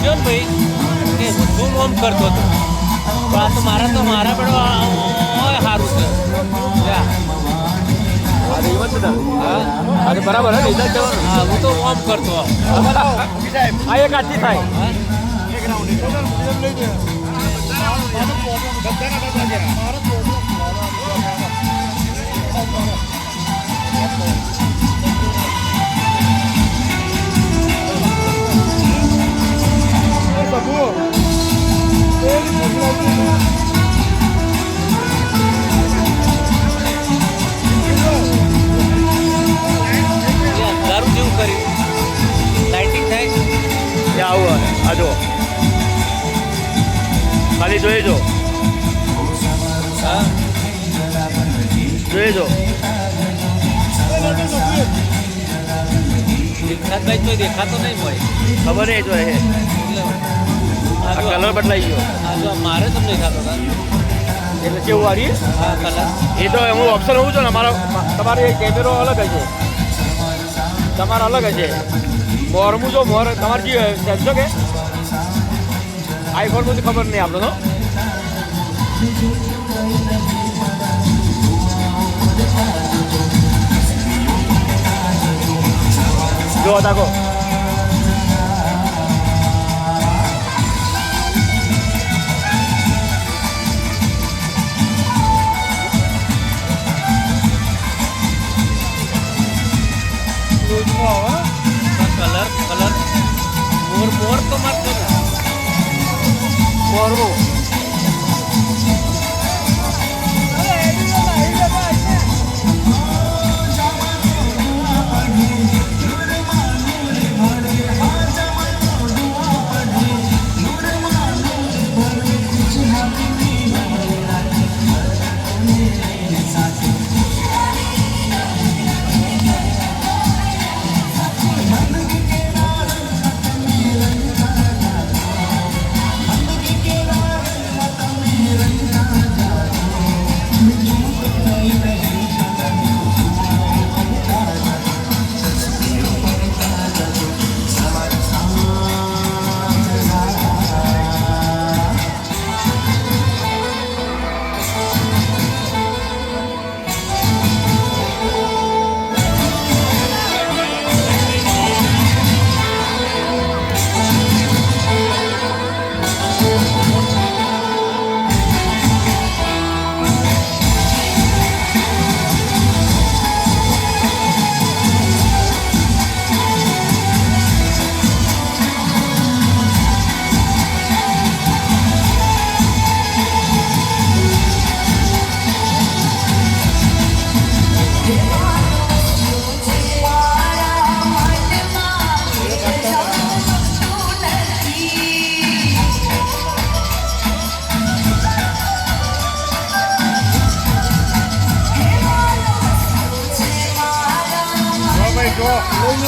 પૂછ્યો ને ભાઈ કે હું શું ઓમ કરતો હતો પણ આ તો મારા પેલો સારું છે બરાબર હા હું તો ઓમ કરતો આ એક આથી થાય દારૂ જેવું કર્યું લાઇટિંગ થાય આવું આ જો ખાલી જોઈ જો હા જોઈ જો દેખાતો નહીં હોય ખબર નહીં જો એ કલર બદલાઈ ગયો જો મારે તમને દેખાતો હતા એટલે કેવું વાળી હા કલર એ તો એનું ઓપ્શન હોવું છે ને તમારે કેમેરો અલગ હશે તમારે અલગ હશે મોરમું જો મોર તમારે જે સેમસંગ કે આઈફોન બધી ખબર નહીં આપણે તો જો તાકો કલર મોર તો મારતો ને મોરમું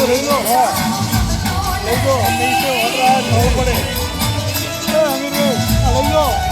લઈ લો લઈ લો 20 ઓર્ડર ખબર પડે લઈ લો